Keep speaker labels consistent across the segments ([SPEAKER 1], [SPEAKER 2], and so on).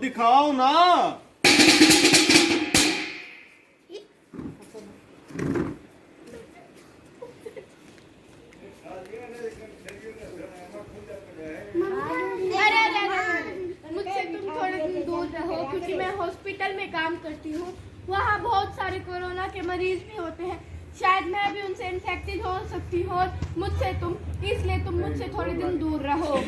[SPEAKER 1] दिखाओ ना।
[SPEAKER 2] मुझसे तुम थोड़े दिन दूर रहो, क्योंकि मैं हॉस्पिटल में काम करती हूँ। वहाँ बहुत सारे कोरोना के मरीज भी होते हैं। शायद मैं भी उनसे इन्फेक्टेड हो सकती हूँ, इसलिए तुम मुझसे थोड़े दिन दूर रहो।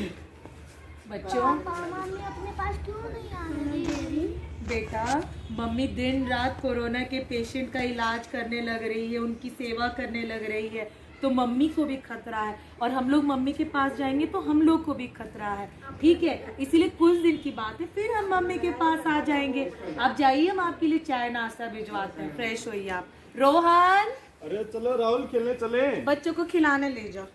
[SPEAKER 3] बच्चों,
[SPEAKER 2] मम्मी अपने पास क्यों नहीं आ रही?
[SPEAKER 3] बेटा, मम्मी दिन रात कोरोना के पेशेंट का इलाज करने लग रही है, उनकी सेवा करने लग रही है, तो मम्मी को भी खतरा है। और हम लोग मम्मी के पास जाएंगे तो हम लोग को भी खतरा है, ठीक है? इसीलिए कुछ दिन की बात है, फिर हम मम्मी के पास आ जाएंगे। आप जाइए, हम आपके लिए चाय नाश्ता भिजवाते हैं, फ्रेश होइए आप। रोहन,
[SPEAKER 1] अरे चलो राहुल, खेलने चले।
[SPEAKER 3] बच्चों को खिलाने ले जाओ।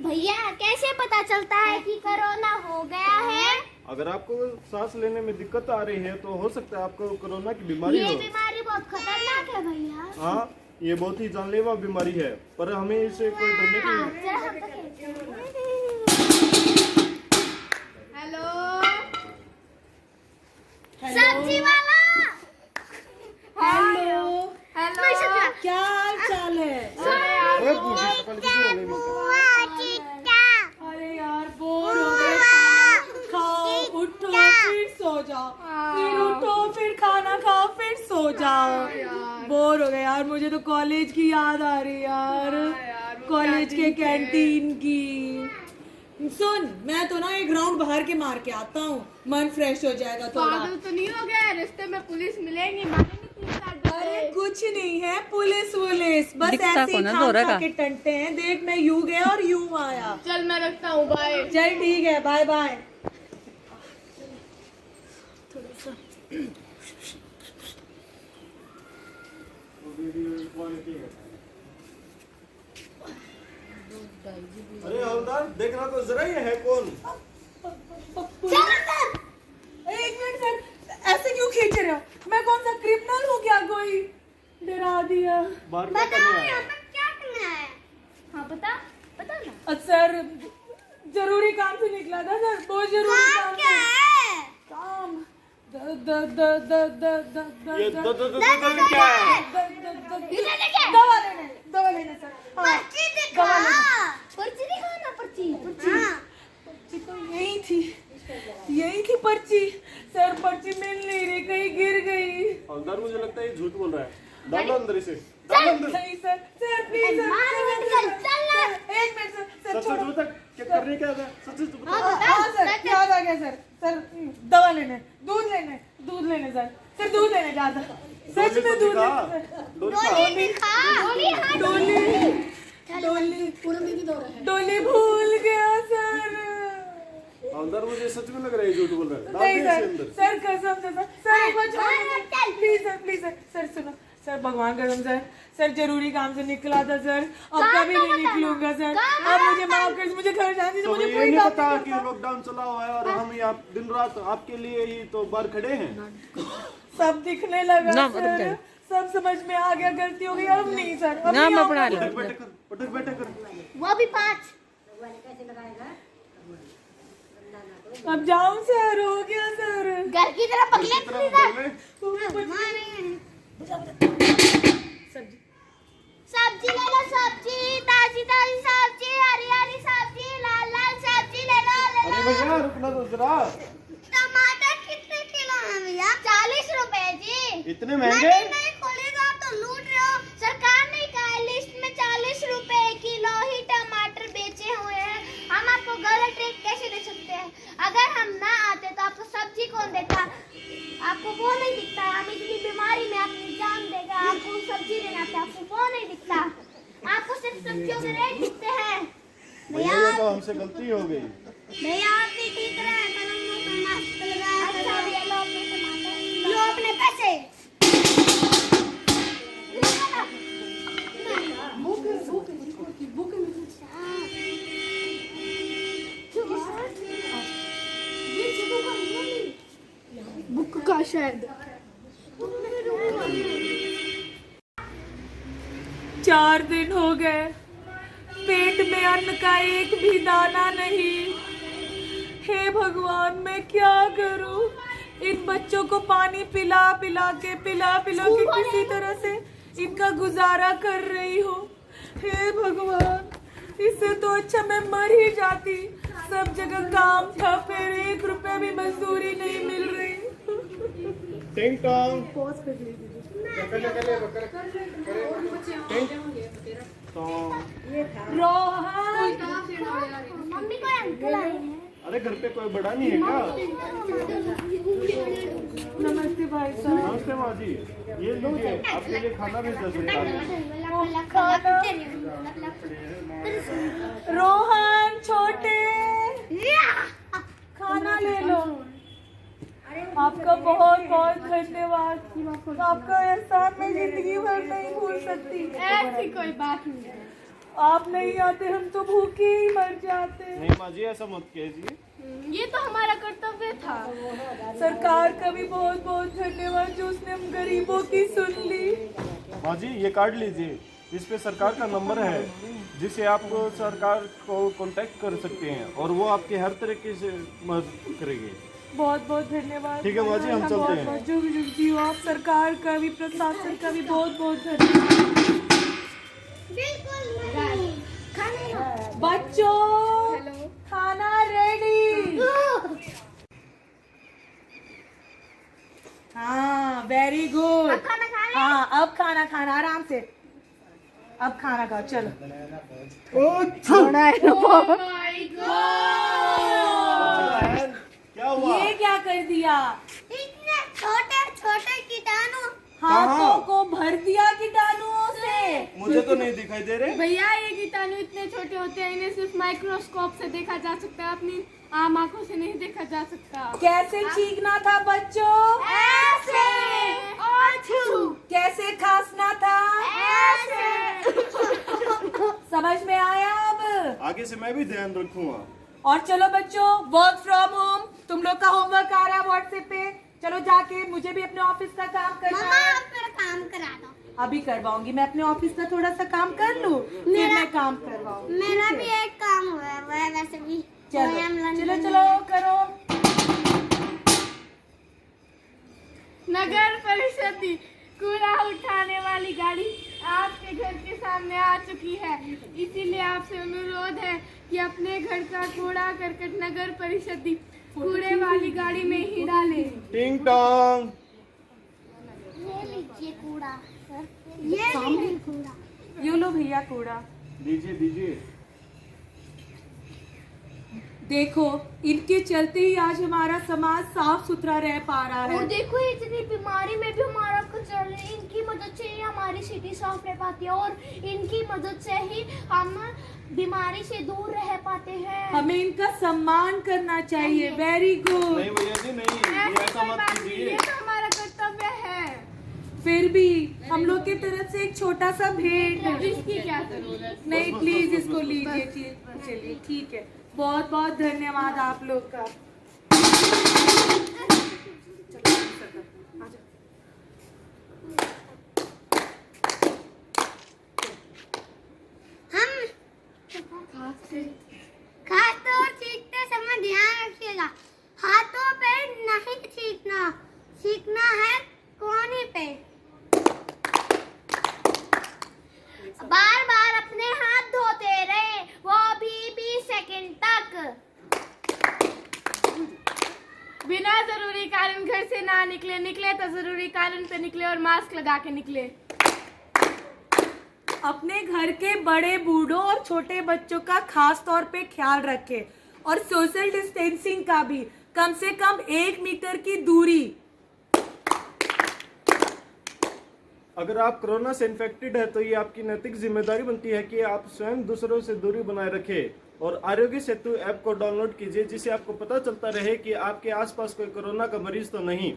[SPEAKER 2] भैया, कैसे पता चलता है कि कोरोना हो गया है?
[SPEAKER 1] अगर आपको सांस लेने में दिक्कत आ रही है तो हो सकता है आपको कोरोना की बीमारी हो।
[SPEAKER 2] ये बीमारी बहुत खतरनाक है भैया।
[SPEAKER 1] हाँ, ये बहुत ही जानलेवा बीमारी है, पर हमें इससे कोई डरने की।
[SPEAKER 2] हेलो सब्जी वाला।
[SPEAKER 3] हेलो,
[SPEAKER 2] हेलो,
[SPEAKER 3] क्या हाल चाल है? अरे यार, बोर हो गए। खाओ, उठो, फिर सो जाओ, फिर उठो, फिर खाना खाओ, फिर सो जाओ। बोर हो गए यार, मुझे तो कॉलेज की याद आ रही यार, कॉलेज के कैंटीन की। सुन, मैं तो ना एक राउंड बाहर के मार के आता हूँ, मन फ्रेश हो जाएगा थोड़ा।
[SPEAKER 2] पागल तो नहीं हो गया? रास्ते में पुलिस मिलेंगी, मारेंगे 3-4 डंडे।
[SPEAKER 3] अरे कुछ नहीं है, पुलिस बस
[SPEAKER 4] दिखता
[SPEAKER 3] ऐसे ही
[SPEAKER 4] कौन है,
[SPEAKER 3] खा
[SPEAKER 4] दौरा
[SPEAKER 3] खा
[SPEAKER 4] का?
[SPEAKER 3] के टंटे हैं। देख, मैं यूं गया और यूं आया।
[SPEAKER 2] चल मैं रखता हूँ, बाय।
[SPEAKER 3] चल ठीक है, बाय बाय।
[SPEAKER 1] अरे हवलदार, देखना तो जरा, ये है कौन?
[SPEAKER 3] एक मिनट सर, ऐसे क्यों खींच रहे हो? मैं कौन सा क्रिमिनल हूँ क्या? कोई डरा दिया।
[SPEAKER 1] बाहर क्या करने आया?
[SPEAKER 2] क्या करना है? हाँ बता ना।
[SPEAKER 3] सर, जरूरी काम से निकला था सर, बहुत जरूरी काम
[SPEAKER 2] क्या
[SPEAKER 3] है।
[SPEAKER 2] है?
[SPEAKER 3] काम द
[SPEAKER 1] ये क्या है?
[SPEAKER 3] दवा लेने सर। हाँ,
[SPEAKER 2] पर्ची दिखा।
[SPEAKER 3] दवा लेने।
[SPEAKER 2] पर्ची दिखा ना, पर्ची।
[SPEAKER 3] पर्ची तो यही थी पर्ची। सर, पर्ची मिल नहीं रही, कहीं गिर गई।
[SPEAKER 1] हवलदार, मुझे लगता है ये झूठ बोल रहा है। डालो अंदर इसे, डालो अंदर।
[SPEAKER 3] नहीं सर, प्लीज सर, एक मिनट सर,
[SPEAKER 1] सच सच बता, क्या करने क्या था? सच सच बता।
[SPEAKER 3] हाँ सर, याद आ गया सर, दवा लेने, दूध लेने सर, दूध लेने जा था। सच में दूध लेने। डोली भूल गया सर।
[SPEAKER 1] हवलदार, मुझे सच में लग रहा है झूठ बोल रहा है। डाल
[SPEAKER 3] नहीं
[SPEAKER 1] दे इसे अंदर।
[SPEAKER 3] सर, कसम से सर, एक बार छोड़, प्लीज सर, सुनो सर, भगवान कसम सर, जरूरी काम से निकला था सर, अब कभी नहीं निकलूंगा सर, अब मुझे माफ कर, मुझे घर जाने दीजिए,
[SPEAKER 1] तो
[SPEAKER 3] मुझे
[SPEAKER 1] ये
[SPEAKER 3] कोई
[SPEAKER 1] नहीं
[SPEAKER 3] काम
[SPEAKER 1] पता
[SPEAKER 3] नहीं
[SPEAKER 1] कि
[SPEAKER 3] करना।
[SPEAKER 1] लॉकडाउन चला हुआ है और हम यहाँ दिन रात आपके लिए ही तो बाहर खड़े हैं।
[SPEAKER 3] सब दिखने लगा
[SPEAKER 4] ना,
[SPEAKER 3] सर, सब समझ में आ गया, गलती हो गई, अब नहीं सर, अब
[SPEAKER 4] ना,
[SPEAKER 3] नहीं
[SPEAKER 4] मैं
[SPEAKER 3] आऊंगा।
[SPEAKER 4] अपना
[SPEAKER 1] पटक बैठक कर।
[SPEAKER 2] वो भी 5।
[SPEAKER 3] अब जाऊं सर, हो गया सर।
[SPEAKER 2] घर की तरफ पकड़े सब्जी ले लो, सब्जी ताजी सब्जी, हरी सब्जी, लाल सब्जी ले लो।
[SPEAKER 1] अरे भैया, रुकना तो जरा।
[SPEAKER 2] टमाटर कितने किलो है भैया? 40 रुपए जी।
[SPEAKER 1] इतने महंगे?
[SPEAKER 2] नहीं खोलेगा तो लूट रहे हो। सरकार ने कहा है लिस्ट में 40 रुपए किलो ही टमाटर बेचे हुए हैं। हम आपको गलत रेट कैसे दे सकते हैं? अगर हम ना आते तो आपको सब्जी कौन देता? आपको वो नहीं दिखता, हम इतनी बीमारी में आपकी जान देगा, आपको सब्जी देना था, आपको वो नहीं दिखता, आपको सिर्फ सब्जियों के रेट दिखते हैं।
[SPEAKER 1] भैया, ये तो हमसे गलती हो गई।
[SPEAKER 2] भैया आप भी ठीक रहे, कलम पे मास्क लगाया। अच्छा भैया, लो अपने टमाटर, लो अपने पैसे। बुक का शायद
[SPEAKER 3] 4 दिन हो गए, पेट में अन्न का एक भी दाना नहीं। हे भगवान, मैं क्या करूं? इन बच्चों को पानी पिला पिला के किसी तरह से इनका गुजारा कर रही हूँ। हे भगवान, इससे तो अच्छा मैं मर ही जाती। सब जगह काम ठप है, 1 रुपया भी मजदूरी नहीं मिल रही।
[SPEAKER 1] टिंग टोंग
[SPEAKER 3] रोहन,
[SPEAKER 2] मम्मी को अंकल आए हैं।
[SPEAKER 1] अरे घर पे कोई बड़ा नहीं है क्या?
[SPEAKER 3] नमस्ते भाई साहब।
[SPEAKER 1] नमस्ते माँ जी, ये लीजिए आपके लिए खाना भी 10 रुपए।
[SPEAKER 3] रोहन छोटे, खाना ले लो। आपका बहुत बहुत धन्यवाद। आपका एहसान मैं जिंदगी भर नहीं भूल सकती।
[SPEAKER 2] ऐसी कोई बात नहीं है।
[SPEAKER 3] आप नहीं आते हम तो भूखे ही मर जाते।
[SPEAKER 1] नहीं माँ जी, ऐसा मत कीजिए।
[SPEAKER 2] ये तो हमारा कर्तव्य था।
[SPEAKER 3] सरकार का भी बहुत बहुत धन्यवाद जो उसने हम गरीबों की सुन ली।
[SPEAKER 1] माँ जी, ये कार्ड लीजिए, इस पे सरकार का नंबर है जिसे आपको सरकार को कांटेक्ट कर सकते हैं और वो आपके हर तरीके से मदद करेगी।
[SPEAKER 3] बहुत बहुत धन्यवाद।
[SPEAKER 1] ठीक है माँ जी, हम चलते हैं।
[SPEAKER 3] बहुत जुग जुग जियो। आप सरकार का भी, प्रशासन का भी बहुत बहुत धन्यवाद।
[SPEAKER 2] बिल्कुल नहीं। खाने
[SPEAKER 3] बच्चों, खाना रेडी। हाँ, वेरी गुड।
[SPEAKER 2] अब खाना खा ले।
[SPEAKER 3] हाँ, अब खाना खाना आराम से। अब खाना खाओ, चलो।
[SPEAKER 1] क्या हुआ?
[SPEAKER 3] ये क्या कर दिया?
[SPEAKER 2] इतने छोटे छोटे कीटाणु
[SPEAKER 3] हाथों को भर दिया कीटाणुओं से।
[SPEAKER 1] मुझे तो नहीं दिखाई दे रहे।
[SPEAKER 4] भैया, ये कीटाणु इतने छोटे होते हैं, इन्हें सिर्फ माइक्रोस्कोप से देखा जा सकता है, अपनी आम आंखों से नहीं देखा जा सकता।
[SPEAKER 3] कैसे चीखना था बच्चों?
[SPEAKER 2] ऐसे और छू
[SPEAKER 3] कैसे खांसना था?
[SPEAKER 2] ऐसे।
[SPEAKER 3] समझ में आया अब?
[SPEAKER 1] आगे से मैं भी ध्यान रखूंगा।
[SPEAKER 3] और चलो बच्चों, वर्क फ्रॉम होम, तुम लोग का होमवर्क आ रहा है व्हाट्सएप पे। चलो जाके, मुझे भी अपने ऑफिस का काम करना
[SPEAKER 2] मम्मा,
[SPEAKER 3] है।
[SPEAKER 2] आप मेरा काम करा दो।
[SPEAKER 3] अभी करवाऊंगी, मैं अपने ऑफिस का थोड़ा सा काम कर लूं, फिर मैं काम करवाऊंगी।
[SPEAKER 2] मेरा भी एक काम हुआ है, वह वैसे भी।
[SPEAKER 3] चलो चलो चलो करो।
[SPEAKER 4] नगर परिषद कूड़ा उठाने वाली गाड़ी आपके घर के सामने आ चुकी है, इसीलिए आपसे अनुरोध है कि अपने घर का कूड़ा करकट नगर परिषद कूड़े वाली गाड़ी में ही डालें।
[SPEAKER 1] टिंग टोंग,
[SPEAKER 2] ये लीजिए कूड़ा। ये लीजिए कूड़ा।
[SPEAKER 3] ये लो भैया कूड़ा।
[SPEAKER 1] दीजिए दीजिए।
[SPEAKER 3] देखो, इनके चलते ही आज हमारा समाज साफ सुथरा रह पा रहा
[SPEAKER 2] और
[SPEAKER 3] है।
[SPEAKER 2] देखो, इतनी बीमारी में भी हमारा कचरा, इनकी मदद से ही हमारी सिटी साफ रह पाती है और इनकी मदद से ही हम बीमारी से दूर रह पाते हैं।
[SPEAKER 3] हमें इनका सम्मान करना चाहिए। Very good.
[SPEAKER 1] नहीं भैया जी, नहीं, ये ऐसा मत
[SPEAKER 4] ये
[SPEAKER 1] कीजिए।
[SPEAKER 4] तो हमारा कर्तव्य है।
[SPEAKER 3] फिर भी हम लोग की तरफ से एक छोटा सा भेंट है।
[SPEAKER 4] इसकी क्या जरूरत?
[SPEAKER 3] नहीं, प्लीज इसको लीजिए। चलिए ठीक है, बहुत बहुत धन्यवाद आप लोग का।
[SPEAKER 2] हम खाते और छींकते समय ध्यान रखिएगा, हाथों पे नहीं छींकना, छींकना है कोहनी पे। बार बार अपने हाथ धोते रहे, वो भी 20 सेकंड तक।
[SPEAKER 4] बिना जरूरी कारण घर से ना निकले, निकले तो जरूरी कारण पे निकले और मास्क लगा के निकले।
[SPEAKER 3] अपने घर के बड़े बूढ़ों और छोटे बच्चों का खास तौर पे ख्याल रखें और सोशल डिस्टेंसिंग का भी, कम से कम 1 मीटर की दूरी।
[SPEAKER 1] अगर आप कोरोना से इन्फेक्टेड है तो ये आपकी नैतिक जिम्मेदारी बनती है कि आप स्वयं दूसरों से दूरी बनाए रखें और आरोग्य सेतु ऐप को डाउनलोड कीजिए, जिससे आपको पता चलता रहे कि आपके आसपास कोई कोरोना का मरीज तो नहीं।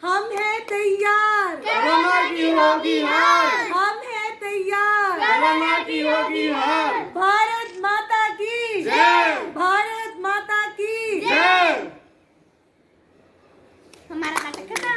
[SPEAKER 3] हम हैं तैयार,
[SPEAKER 1] कोरोना की होगी हार,
[SPEAKER 3] हम हैं तैयार,
[SPEAKER 1] कोरोना की होगी हार।
[SPEAKER 3] भारत माता की
[SPEAKER 1] जय,
[SPEAKER 3] भारत माता की
[SPEAKER 1] जय।
[SPEAKER 2] हमारा नाटक खत्म।